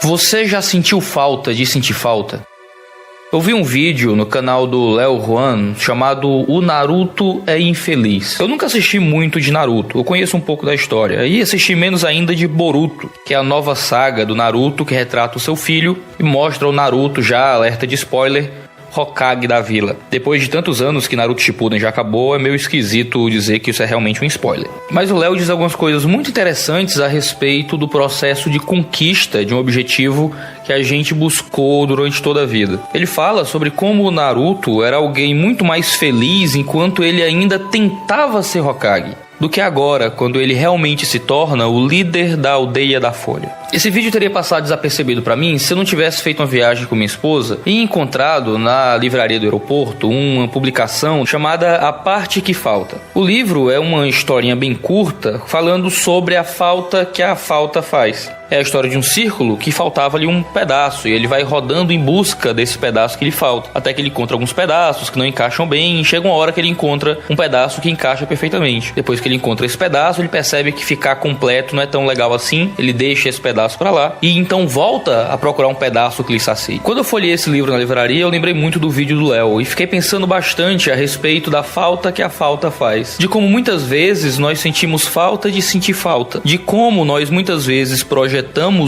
Você já sentiu falta de sentir falta? Eu vi um vídeo no canal do Léo Juan chamado O Naruto é Infeliz. Eu nunca assisti muito de Naruto, eu conheço um pouco da história. E assisti menos ainda de Boruto, que é a nova saga do Naruto que retrata o seu filho e mostra o Naruto, já alerta de spoiler, Hokage da vila. Depois de tantos anos que Naruto Shippuden já acabou, é meio esquisito dizer que isso é realmente um spoiler. Mas o Léo diz algumas coisas muito interessantes a respeito do processo de conquista de um objetivo que a gente buscou durante toda a vida. Ele fala sobre como o Naruto era alguém muito mais feliz enquanto ele ainda tentava ser Hokage do que agora, quando ele realmente se torna o líder da aldeia da Folha. Esse vídeo teria passado desapercebido para mim se eu não tivesse feito uma viagem com minha esposa e encontrado na livraria do aeroporto uma publicação chamada A Parte que Falta. O livro é uma historinha bem curta falando sobre a falta que a falta faz. É a história de um círculo que faltava ali um pedaço e ele vai rodando em busca desse pedaço que lhe falta, até que ele encontra alguns pedaços que não encaixam bem e chega uma hora que ele encontra um pedaço que encaixa perfeitamente. Depois que ele encontra esse pedaço, ele percebe que ficar completo não é tão legal assim, ele deixa esse pedaço pra lá e então volta a procurar um pedaço que lhe sacie. Quando eu folhei esse livro na livraria, eu lembrei muito do vídeo do Léo e fiquei pensando bastante a respeito da falta que a falta faz, de como muitas vezes nós sentimos falta de sentir falta, de como nós muitas vezes projetamos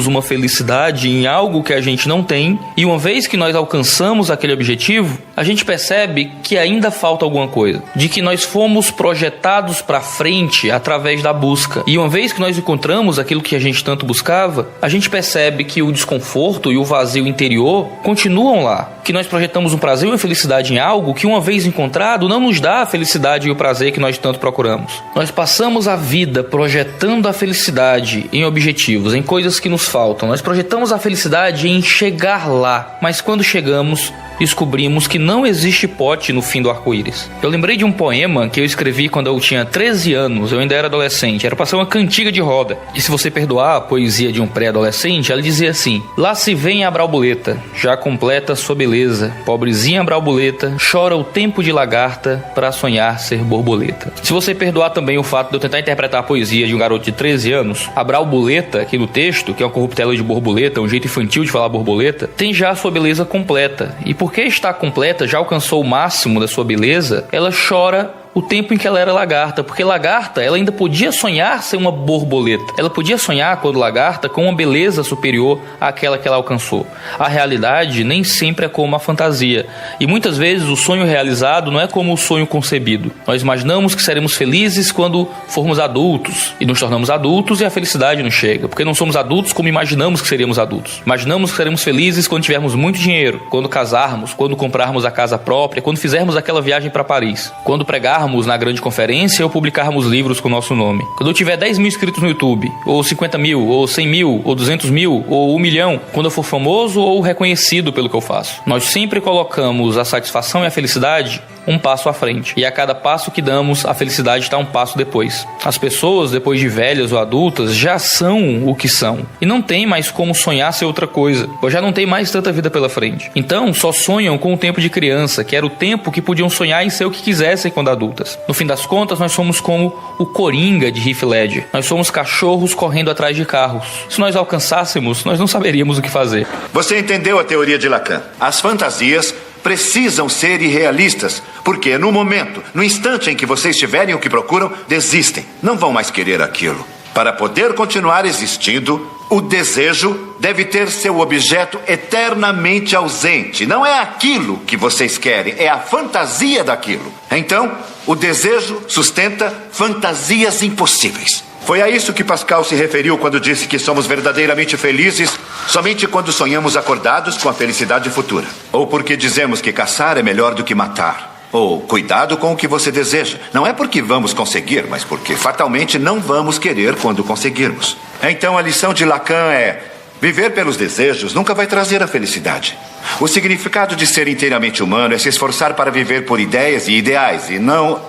uma felicidade em algo que a gente não tem, e uma vez que nós alcançamos aquele objetivo, a gente percebe que ainda falta alguma coisa, de que nós fomos projetados para frente através da busca, e uma vez que nós encontramos aquilo que a gente tanto buscava, a gente percebe que o desconforto e o vazio interior continuam lá, que nós projetamos um prazer e uma felicidade em algo que uma vez encontrado não nos dá a felicidade e o prazer que nós tanto procuramos. Nós passamos a vida projetando a felicidade em objetivos, em coisas que nos faltam. Nós projetamos a felicidade em chegar lá, mas quando chegamos, descobrimos que não existe pote no fim do arco-íris. Eu lembrei de um poema que eu escrevi quando eu tinha 13 anos, eu ainda era adolescente, era para ser uma cantiga de roda. E se você perdoar a poesia de um pré-adolescente, ela dizia assim: lá se vem a Braubuleta, já completa sua beleza, pobrezinha Braubuleta, chora o tempo de lagarta para sonhar ser borboleta. Se você perdoar também o fato de eu tentar interpretar a poesia de um garoto de 13 anos, a Braubuleta, aqui no texto, que é uma corruptela de borboleta, um jeito infantil de falar borboleta, tem já a sua beleza completa. E porque está completa, já alcançou o máximo da sua beleza, ela chora o tempo em que ela era lagarta, porque lagarta, ela ainda podia sonhar ser uma borboleta. Ela podia sonhar, quando lagarta, com uma beleza superior àquela que ela alcançou. A realidade nem sempre é como a fantasia. E muitas vezes o sonho realizado não é como o sonho concebido. Nós imaginamos que seremos felizes quando formos adultos, e nos tornamos adultos e a felicidade não chega, porque não somos adultos como imaginamos que seríamos adultos. Imaginamos que seremos felizes quando tivermos muito dinheiro, quando casarmos, quando comprarmos a casa própria, quando fizermos aquela viagem para Paris, quando pregarmos na grande conferência ou publicarmos livros com o nosso nome. Quando eu tiver 10 mil inscritos no YouTube, ou 50 mil, ou 100 mil, ou 200 mil, ou 1 milhão, quando eu for famoso ou reconhecido pelo que eu faço. Nós sempre colocamos a satisfação e a felicidade um passo à frente. E a cada passo que damos, a felicidade está um passo depois. As pessoas, depois de velhas ou adultas, já são o que são. E não tem mais como sonhar ser outra coisa, ou já não tem mais tanta vida pela frente. Então, só sonham com o tempo de criança, que era o tempo que podiam sonhar em ser o que quisessem quando adultas. No fim das contas, nós somos como o Coringa de Heath Ledger. Nós somos cachorros correndo atrás de carros. Se nós alcançássemos, nós não saberíamos o que fazer. Você entendeu a teoria de Lacan? As fantasias precisam ser irrealistas, porque no momento, no instante em que vocês tiverem o que procuram, desistem. Não vão mais querer aquilo. Para poder continuar existindo, o desejo deve ter seu objeto eternamente ausente. Não é aquilo que vocês querem, é a fantasia daquilo. Então, o desejo sustenta fantasias impossíveis. Foi a isso que Pascal se referiu quando disse que somos verdadeiramente felizes somente quando sonhamos acordados com a felicidade futura. Ou porque dizemos que caçar é melhor do que matar. Ou cuidado com o que você deseja. Não é porque vamos conseguir, mas porque fatalmente não vamos querer quando conseguirmos. Então a lição de Lacan é: viver pelos desejos nunca vai trazer a felicidade. O significado de ser inteiramente humano é se esforçar para viver por ideias e ideais e não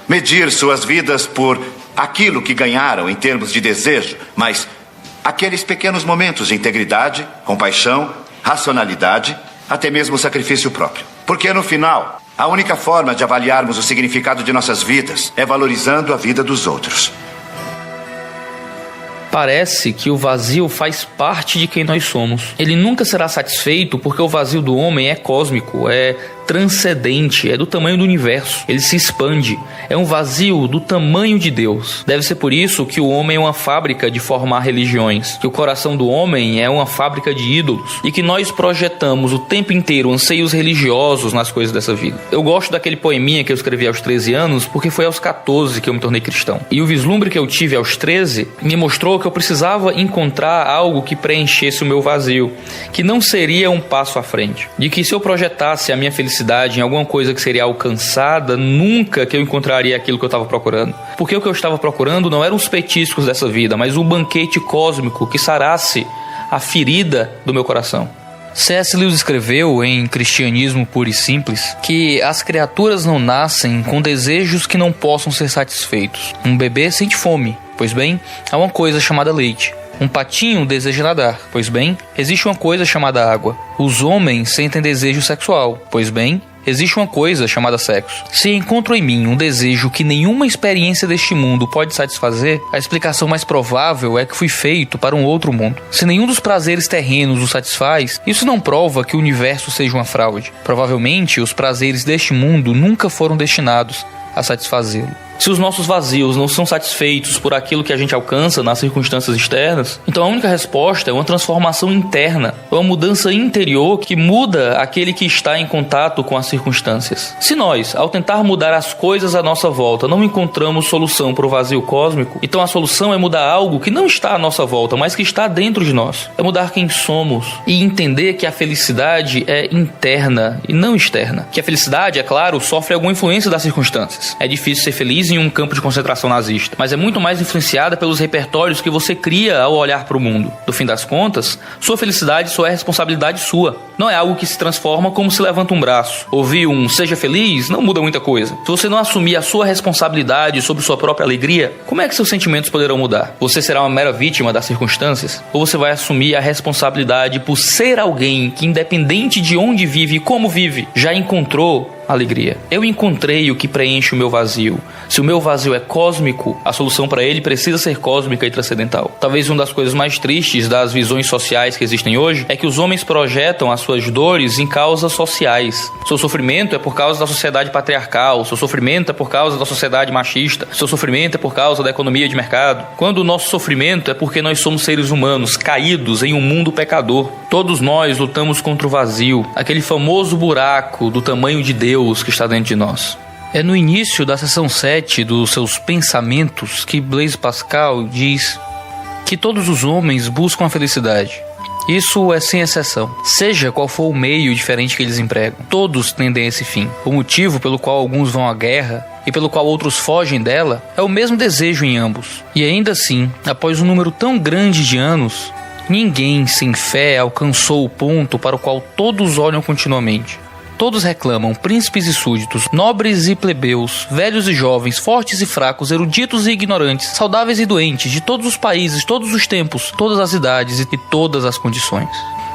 medir suas vidas por aquilo que ganharam em termos de desejo, mas aqueles pequenos momentos de integridade, compaixão, racionalidade, até mesmo sacrifício próprio. Porque no final, a única forma de avaliarmos o significado de nossas vidas é valorizando a vida dos outros. Parece que o vazio faz parte de quem nós somos. Ele nunca será satisfeito porque o vazio do homem é cósmico, é transcendente, é do tamanho do universo. Ele se expande. É um vazio do tamanho de Deus. Deve ser por isso que o homem é uma fábrica de formar religiões, que o coração do homem é uma fábrica de ídolos e que nós projetamos o tempo inteiro anseios religiosos nas coisas dessa vida. Eu gosto daquele poeminha que eu escrevi aos 13 anos porque foi aos 14 que eu me tornei cristão. E o vislumbre que eu tive aos 13 me mostrou que eu precisava encontrar algo que preenchesse o meu vazio, que não seria um passo à frente. De que se eu projetasse a minha felicidade em alguma coisa que seria alcançada, nunca que eu encontraria aquilo que eu estava procurando. Porque o que eu estava procurando não eram os petiscos dessa vida, mas um banquete cósmico que sarasse a ferida do meu coração. C.S. Lewis escreveu em Cristianismo Puro e Simples que as criaturas não nascem com desejos que não possam ser satisfeitos. Um bebê sente fome, pois bem, há uma coisa chamada leite. Um patinho deseja nadar, pois bem, existe uma coisa chamada água. Os homens sentem desejo sexual, pois bem, existe uma coisa chamada sexo. Se encontro em mim um desejo que nenhuma experiência deste mundo pode satisfazer, a explicação mais provável é que fui feito para um outro mundo. Se nenhum dos prazeres terrenos o satisfaz, isso não prova que o universo seja uma fraude. Provavelmente, os prazeres deste mundo nunca foram destinados a satisfazê-lo. Se os nossos vazios não são satisfeitos por aquilo que a gente alcança nas circunstâncias externas, então a única resposta é uma transformação interna, é uma mudança interior que muda aquele que está em contato com as circunstâncias. Se nós, ao tentar mudar as coisas à nossa volta, não encontramos solução para o vazio cósmico, então a solução é mudar algo que não está à nossa volta, mas que está dentro de nós. É mudar quem somos e entender que a felicidade é interna e não externa. Que a felicidade, é claro, sofre alguma influência das circunstâncias. É difícil ser feliz em um campo de concentração nazista, mas é muito mais influenciada pelos repertórios que você cria ao olhar para o mundo. No fim das contas, sua felicidade só é responsabilidade sua. Não é algo que se transforma como se levanta um braço. Ouvir um seja feliz não muda muita coisa. Se você não assumir a sua responsabilidade sobre sua própria alegria, como é que seus sentimentos poderão mudar? Você será uma mera vítima das circunstâncias? Ou você vai assumir a responsabilidade por ser alguém que, independente de onde vive e como vive, já encontrou alegria? Eu encontrei o que preenche o meu vazio. Se o meu vazio é cósmico, a solução para ele precisa ser cósmica e transcendental. Talvez uma das coisas mais tristes das visões sociais que existem hoje é que os homens projetam as suas dores em causas sociais. Seu sofrimento é por causa da sociedade patriarcal, seu sofrimento é por causa da sociedade machista, seu sofrimento é por causa da economia de mercado. Quando o nosso sofrimento é porque nós somos seres humanos caídos em um mundo pecador. Todos nós lutamos contra o vazio, aquele famoso buraco do tamanho de Deus que está dentro de nós. É no início da seção 7 dos seus Pensamentos que Blaise Pascal diz que todos os homens buscam a felicidade. Isso é sem exceção. Seja qual for o meio diferente que eles empregam, todos tendem a esse fim. O motivo pelo qual alguns vão à guerra e pelo qual outros fogem dela é o mesmo desejo em ambos. E ainda assim, após um número tão grande de anos, ninguém sem fé alcançou o ponto para o qual todos olham continuamente. Todos reclamam, príncipes e súditos, nobres e plebeus, velhos e jovens, fortes e fracos, eruditos e ignorantes, saudáveis e doentes, de todos os países, todos os tempos, todas as idades e todas as condições.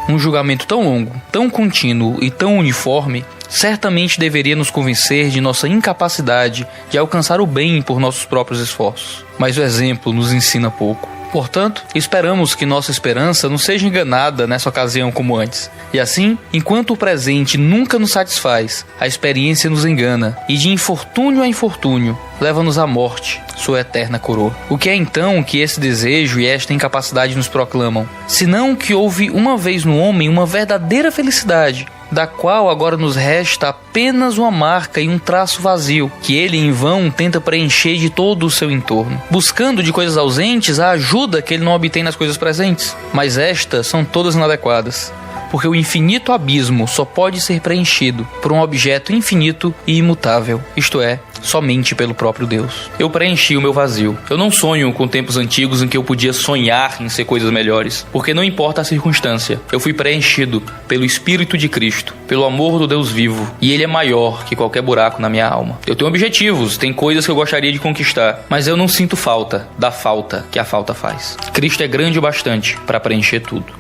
Um julgamento tão longo, tão contínuo e tão uniforme certamente deveria nos convencer de nossa incapacidade de alcançar o bem por nossos próprios esforços. Mas o exemplo nos ensina pouco. Portanto, esperamos que nossa esperança não seja enganada nessa ocasião como antes. E assim, enquanto o presente nunca nos satisfaz, a experiência nos engana, e de infortúnio a infortúnio, leva-nos à morte, sua eterna coroa. O que é então que esse desejo e esta incapacidade nos proclamam? Senão que houve uma vez no homem uma verdadeira felicidade, da qual agora nos resta apenas uma marca e um traço vazio, que ele em vão tenta preencher de todo o seu entorno, buscando de coisas ausentes a ajuda que ele não obtém nas coisas presentes. Mas estas são todas inadequadas, porque o infinito abismo só pode ser preenchido por um objeto infinito e imutável, isto é, somente pelo próprio Deus. Eu preenchi o meu vazio. Eu não sonho com tempos antigos em que eu podia sonhar em ser coisas melhores, porque não importa a circunstância. Eu fui preenchido pelo Espírito de Cristo, pelo amor do Deus vivo, e Ele é maior que qualquer buraco na minha alma. Eu tenho objetivos, tem coisas que eu gostaria de conquistar, mas eu não sinto falta da falta que a falta faz. Cristo é grande o bastante para preencher tudo.